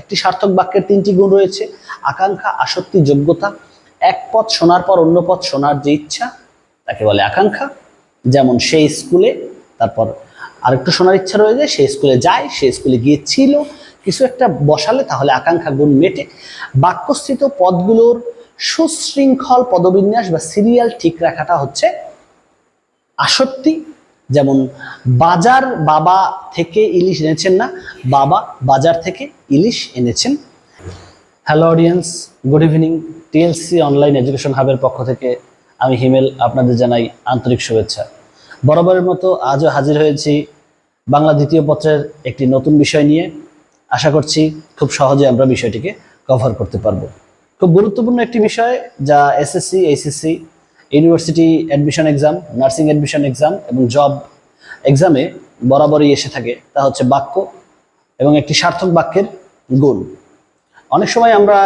একটি সার্থক বাক্যের তিনটি গুণ রয়েছে: আকাঙ্ক্ষা, আসক্তি, যোগ্যতা। এক পথ শোনার পর অন্য পথ শোনার যে ইচ্ছা তাকে বলে আকাঙ্ক্ষা। যেমন সেই স্কুলে, তারপর আরেকটু শোনার ইচ্ছা রয়ে যায়, সে স্কুলে যায়, সে স্কুলে গিয়েছিল, কিছু একটা বসালে তাহলে আকাঙ্ক্ষা গুণ মেটে। বাক্যস্থিত পদগুলোর সুশৃঙ্খল পদবিন্যাস বা সিরিয়াল ঠিক রাখাটা হচ্ছে আসক্তি। যেমন বাজার বাবা থেকে ইলিশ এনেছেন না, বাবা বাজার থেকে ইলিশ এনেছেন। Hello audience, good evening. TLC online education হাবের পক্ষ থেকে আমি হিমেল আপনাদের জানাই আন্তরিক শুভেচ্ছা। বরাবরের মতো আজও হাজির হয়েছি বাংলা দ্বিতীয় পত্রের একটি নতুন বিষয় নিয়ে। আশা করছি খুব সহজে আমরা বিষয়টিকে কভার করতে পারবো। খুব গুরুত্বপূর্ণ একটি বিষয় যা SSC, HSC, university admission exam, nursing admission exam এবং জব এক্সামে বরাবরই এসে থাকে, তা হচ্ছে বাক্য এবং একটি সার্থক বাক্যের গুণ। অনেক সময় আমরা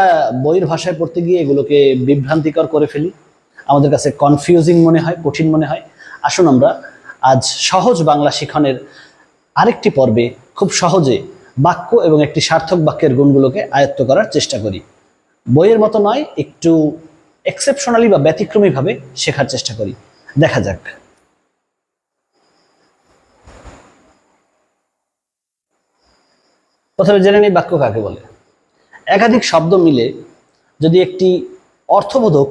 বইয়ের ভাষায় পড়তে গিয়ে এগুলোকে বিভ্রান্তিকর করে ফেলি, আমাদের কাছে কনফিউজিং মনে হয়, কঠিন মনে হয়। আসুন আমরা আজ সহজ বাংলা শিখনের আরেকটি পর্বে খুব সহজে বাক্য এবং একটি সার্থক বাক্যের গুণগুলোকে আয়ত্ত করার চেষ্টা করি। বইয়ের মতো নয়, একটু এক্সেপশনালি বা ব্যতিক্রমীভাবে শেখার চেষ্টা করি। দেখা যাক। প্রথমে জেনে নিই বাক্য কাকে বলে। একাধিক শব্দ মিলে যদি একটি অর্থবোধক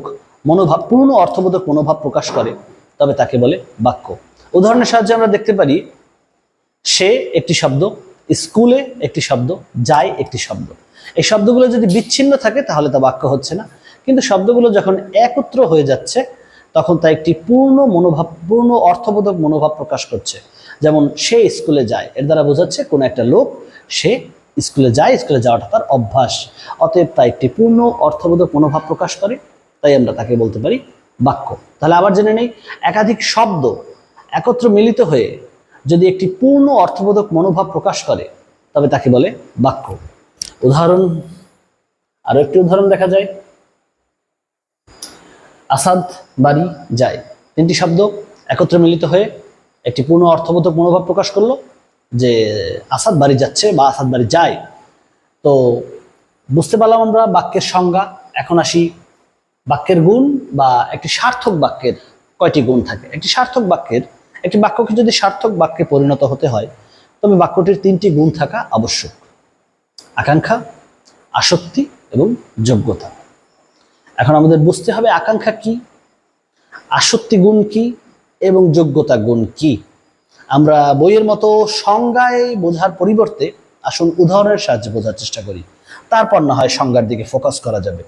মনোভাব, পূর্ণ অর্থবোধক মনোভাব প্রকাশ করে তবে তাকে বলে বাক্য। উদাহরণের সাহায্যে আমরা দেখতে পারি, সে একটি শব্দ, স্কুলে একটি শব্দ, যায় একটি শব্দ। এই শব্দগুলো যদি বিচ্ছিন্ন থাকে তাহলে তা বাক্য হচ্ছে না, কিন্তু শব্দগুলো যখন একত্র হয়ে যাচ্ছে তখন তা একটি পূর্ণ মনোভাব, পূর্ণ অর্থবোধক মনোভাব প্রকাশ করছে। যেমন সে স্কুলে যায়, এর দ্বারা বোঝাচ্ছে কোনো একটা লোক সে স্কুলে যায়, স্কুলে যাওয়াটা তার অভ্যাস, অতএব তা একটি পূর্ণ অর্থবোধক মনোভাব প্রকাশ করে, তাই আমরা তাকে বলতে পারি বাক্য। তাহলে আবার জেনে নেই, একাধিক শব্দ একত্র মিলিত হয়ে যদি একটি পূর্ণ অর্থবোধক মনোভাব প্রকাশ করে তবে তাকে বলে বাক্য। উদাহরণ, আরো একটি উদাহরণ দেখা যায়। আসাদ বাড়ি যায়, তিনটি শব্দ একত্র মিলিত হয়ে একটি পূর্ণ অর্থবোধক মনোভাব প্রকাশ করলো যে আসাদ বাড়ি যাচ্ছে বা আসাদ বাড়ি যায়। তো বুঝতে পারলাম আমরা বাক্যের সংজ্ঞা। এখন আসি বাক্যের গুণ বা একটি সার্থক বাক্যের কয়টি গুণ থাকে। একটি সার্থক বাক্যের, একটি বাক্যকে যদি সার্থক বাক্যে পরিণত হতে হয় তবে বাক্যটির তিনটি গুণ থাকা আবশ্যক: আকাঙ্ক্ষা, আসক্তি এবং যোগ্যতা। এখন আমাদের বুঝতে হবে আকাঙ্ক্ষা কি, আসক্তি গুণ কি এবং যোগ্যতা গুণ কি। আমরা বইয়ের মতো সংজ্ঞায় বোঝার পরিবর্তে আসুন উদাহরণের সাহায্যে বোঝার চেষ্টা করি, তারপর না হয় সংজ্ঞার দিকে ফোকাস করা যাবে।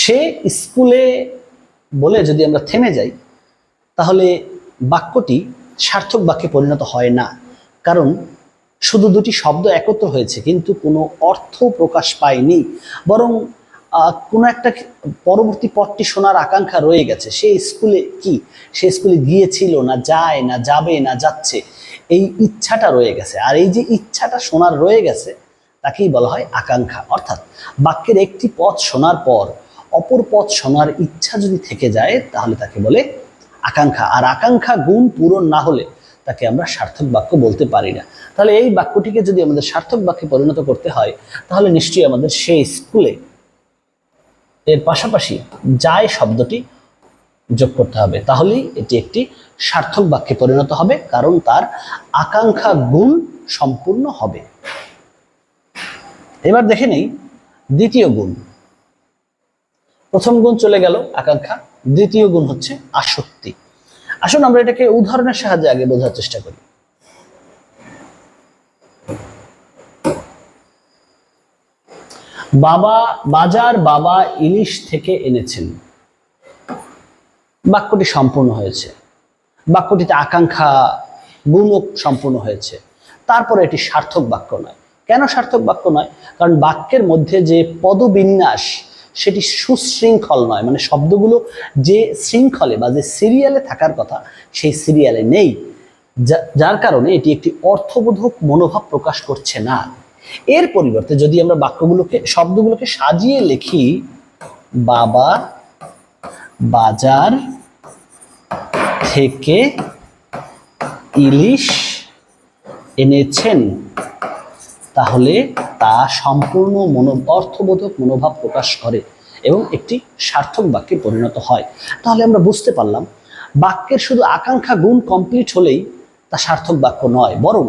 সে স্কুলে বলে যদি আমরা থেমে যাই তাহলে বাক্যটি সার্থক বাক্যে পরিণত হয় না, কারণ শুধু দুটি শব্দ একত্র হয়েছে কিন্তু কোনো অর্থ প্রকাশ পায়নি, বরং কোনো একটা পরবর্তী পথটি শোনার আকাঙ্ক্ষা রয়ে গেছে। সে স্কুলে কি, সে স্কুলে গিয়েছিল না, যায় না, যাবে না, যাচ্ছে, এই ইচ্ছাটা রয়ে গেছে। আর এই যে ইচ্ছাটা শোনার রয়ে গেছে তাকেই বলা হয় আকাঙ্ক্ষা। অর্থাৎ বাক্যের একটি পথ শোনার পর অপর পথ শোনার ইচ্ছা যদি থেকে যায় তাহলে তাকে বলে আকাঙ্ক্ষা। আর আকাঙ্ক্ষা গুণ পূরণ না হলে তাকে আমরা সার্থক বাক্য বলতে পারি না। তাহলে এই বাক্যটিকে যদি আমাদের সার্থক বাক্যে পরিণত করতে হয় তাহলে নিশ্চয়ই আমাদের সেই স্কুলে এর পাশাপাশি যায় শব্দটি যোগ করতে হবে, তাহলেই এটি একটি সার্থক বাক্যে পরিণত হবে, কারণ তার আকাঙ্ক্ষা গুণ সম্পূর্ণ হবে। এবার দেখে নেই দ্বিতীয় গুণ। প্রথম গুণ চলে গেল আকাঙ্ক্ষা, দ্বিতীয় গুণ হচ্ছে আসক্তি। আসুন আমরা এটাকে উদাহরণের সাহায্যে আগে বোঝার চেষ্টা করি। বাবা বাজার, বাবা ইলিশ থেকে এনেছেন। বাক্যটি সম্পূর্ণ হয়েছে, বাক্যটিতে আকাঙ্ক্ষা গুণও সম্পূর্ণ হয়েছে, তারপরে এটি সার্থক বাক্য নয়। কেন সার্থক বাক্য নয়? কারণ বাক্যের মধ্যে যে পদবিন্যাস সেটি সুশৃঙ্খল নয়, মানে শব্দগুলো যে শৃঙ্খলে বা যে সিরিয়ালে থাকার কথা সেই সিরিয়ালে নেই, যার কারণে এটি একটি অর্থবোধক মনোভাব প্রকাশ করছে না। এর পরিবর্তে যদি আমরা বাক্যগুলোকে, শব্দগুলোকে সাজিয়ে লিখি, বাবা বাজার থেকে ইলিশ এনেছেন, তাহলে তা সম্পূর্ণ অর্থবোধক মনোভাব প্রকাশ করে এবং একটি সার্থক বাক্যে পরিণত হয়। তাহলে আমরা বুঝতে পারলাম বাক্যের শুধু আকাঙ্ক্ষা গুণ কমপ্লিট হলেই তা সার্থক বাক্য নয়, বরং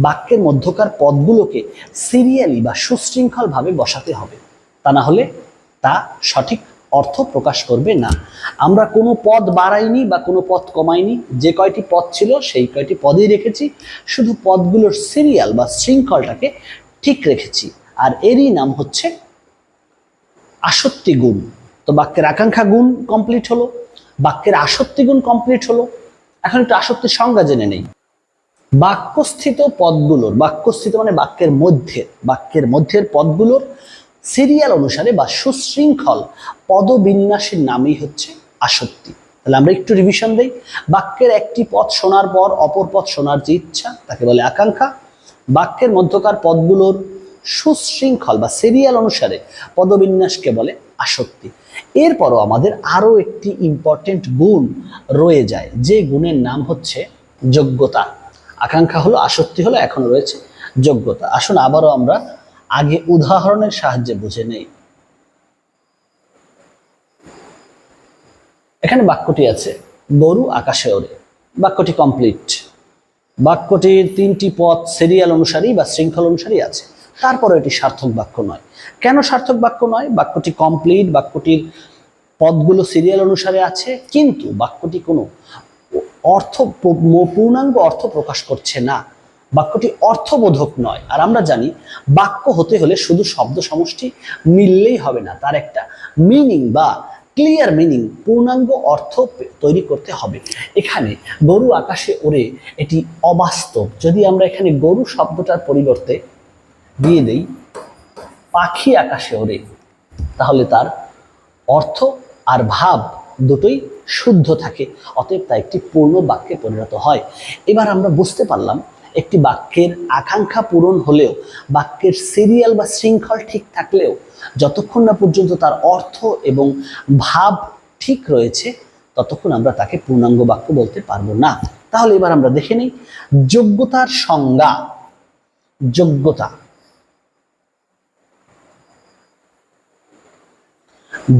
বাক্যের মধ্যকার পদগুলোকে সিরিয়ালি বা সুশৃঙ্খলভাবে বসাতে হবে, তা না হলে তা সঠিক অর্থ প্রকাশ করবে না। আমরা কোনো পদ বাড়াইনি বা কোনো পদ কমাইনি, যে কয়টি পদ ছিল সেই কয়টি পদই রেখেছি, শুধু পদগুলোর সিরিয়াল বা শৃঙ্খলটাকে ঠিক রেখেছি, আর এরই নাম হচ্ছে আসক্তি গুণ। তো বাক্যের আকাঙ্ক্ষা গুণ কমপ্লিট হলো, বাক্যের আসক্তি গুণ কমপ্লিট হলো। এখন একটু আসক্তির সংজ্ঞা জেনে নেই। বাক্যস্থিত পদগুলোর, বাক্যস্থিত মানে বাক্যের মধ্যের পদগুলোর সিরিয়াল অনুসারে বা সুশৃঙ্খল পদবিন্যাসের নামই হচ্ছে আসক্তি। তাহলে আমরা একটু রিভিশন দেই। বাক্যের একটি পদ শোনার পর অপর পদ শোনার যে ইচ্ছা তাকে বলে আকাঙ্ক্ষা। বাক্যের মধ্যকার পদগুলোর সুশৃঙ্খল বা সিরিয়াল অনুসারে পদবিন্যাসকে বলে আসক্তি। এরপরও আমাদের আরো একটি ইম্পর্টেন্ট গুণ রয়ে যায়, যে গুণের নাম হচ্ছে যোগ্যতা। আকাঙ্ক্ষা হলো, আসক্তি হলো, এখন রয়েছে যোগ্যতা। আসুন আবারও আমরা আগে উদাহরণের সাহায্যে বুঝে নেই। এখানে বাক্যটি আছে, গরু আকাশে ওড়ে। বাক্যটি কমপ্লিট। বাক্যটির তিনটি পদ সিরিয়াল অনুসারেই বা শৃঙ্খল অনুসারেই আছে, তারপরে এটি সার্থক বাক্য নয়। কেন সার্থক বাক্য নয়? বাক্যটি কমপ্লিট, বাক্যটির পদগুলো সিরিয়াল অনুসারে আছে, কিন্তু বাক্যটি কোনো পূর্ণাঙ্গ অর্থ প্রকাশ করছে না। বাক্যটি অর্থবোধক নয়। আর আমরা জানি বাক্য হতে হলে শুধু শব্দ সমষ্টি মিললেই হবে না, তার একটা মিনিং বা ক্লিয়ার মিনিং, পূর্ণাঙ্গ অর্থ তৈরি করতে হবে। এখানে গরু আকাশে ওড়ে এটি অবাস্তব। যদি আমরা এখানে গরু শব্দটার পরিবর্তে দিয়ে দেই পাখি আকাশে ওড়ে, তাহলে তার অর্থ আর ভাব দুটোই শুদ্ধ থাকে, অতএব তা একটি পূর্ণ বাক্যে পরিণত হয়। এবার আমরা বুঝতে পারলাম একটি বাক্যের আকাঙ্ক্ষা পূরণ হলেও, বাক্যের সিরিয়াল বা শৃঙ্খল ঠিক থাকলেও, যতক্ষণ না পর্যন্ত তার অর্থ এবং ভাব ঠিক রয়েছে ততক্ষণ আমরা তাকে পূর্ণাঙ্গ বাক্য বলতে পারবো না। তাহলে এবার আমরা দেখে নিই যোগ্যতার সংজ্ঞা। যোগ্যতা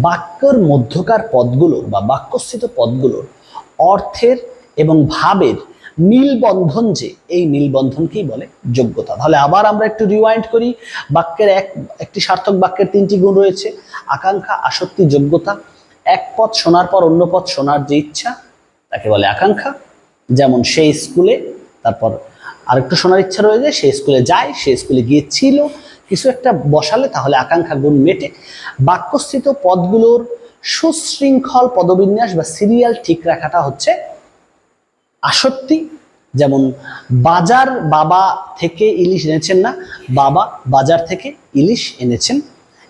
বাক্যের মধ্যকার পদগুলোর বা বাক্যস্থিত পদগুলোর অর্থের এবং ভাবের মিলবন্ধন, যে এই মিলবন্ধনকেই বলে যোগ্যতা। তাহলে আবার আমরা একটু রিওয়াইন্ড করি। বাক্যের একটি সার্থক বাক্যের তিনটি গুণ রয়েছে, আকাঙ্ক্ষা, আসক্তি, যোগ্যতা। এক পদ শোনার পর অন্য পদ শোনার যে ইচ্ছা তাকে বলে আকাঙ্ক্ষা। যেমন সেই স্কুলে, তারপর আরেকটু শোনার ইচ্ছা রয়ে যায়, সেই স্কুলে যায়, সেই স্কুলে গিয়েছিল, কিছু একটা বসালে তাহলে আকাঙ্ক্ষা গুণ মেটে। বাক্যস্থিত পদগুলোর সুশৃঙ্খল পদবিন্যাস বা সিরিয়াল ঠিক রাখাটা হচ্ছে আসক্তি। যেমন বাজার বাবা থেকে ইলিশ এনেছেন না, বাবা বাজার থেকে ইলিশ এনেছেন।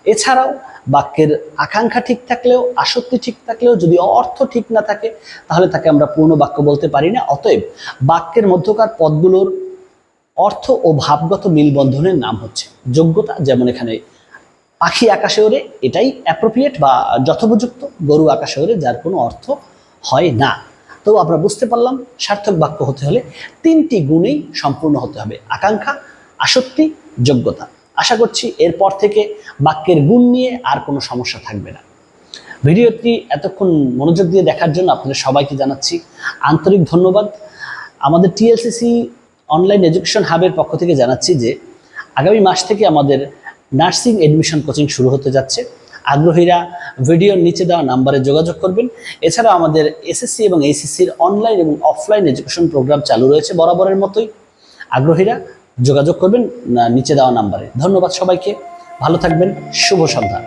এছাড়াও বাক্যের আকাঙ্ক্ষা ঠিক থাকলেও, আসক্তি ঠিক থাকলেও যদি অর্থ ঠিক না থাকে তাহলে তাকে আমরা পূর্ণ বাক্য বলতে পারি না। অতএব বাক্যের মধ্যকার পদগুলোর অর্থ ও ভাবগত মিলবন্ধনের নাম হচ্ছে যোগ্যতা। যেমন এখানে পাখি আকাশে ওড়ে, এটাই অ্যাপ্রোপ্রিয়েট বা যথোপযুক্ত। গরু আকাশে ওড়ে, যার কোনো অর্থ হয় না। তো আমরা বুঝতে পারলাম সার্থক বাক্য হতে হলে তিনটি গুণেই সম্পূর্ণ হতে হবে, আকাঙ্ক্ষা, আসক্তি, যোগ্যতা। আশা করছি এরপর থেকে বাক্যের গুণ নিয়ে আর কোনো সমস্যা থাকবে না। ভিডিওটি এতক্ষণ মনোযোগ দিয়ে দেখার জন্য আপনাদের সবাইকে জানাচ্ছি আন্তরিক ধন্যবাদ। আমাদের টিএলসিসি অনলাইন এডুকেশন হাবের পক্ষ থেকে জানাচ্ছি যে আগামী মাস থেকে আমাদের নার্সিং এডমিশন কোচিং শুরু হতে যাচ্ছে। আগ্রহীরা ভিডিওর নিচে দেওয়া নাম্বারে যোগাযোগ করবেন। এছাড়াও আমাদের এসএসসি এবং এইচএসসির অনলাইন এবং অফলাইন এডুকেশন প্রোগ্রাম চালু রয়েছে বরাবরের মতোই। আগ্রহীরা যোগাযোগ করবেন নিচে দেওয়া নাম্বারে। ধন্যবাদ সবাইকে, ভালো থাকবেন, শুভ সন্ধ্যা।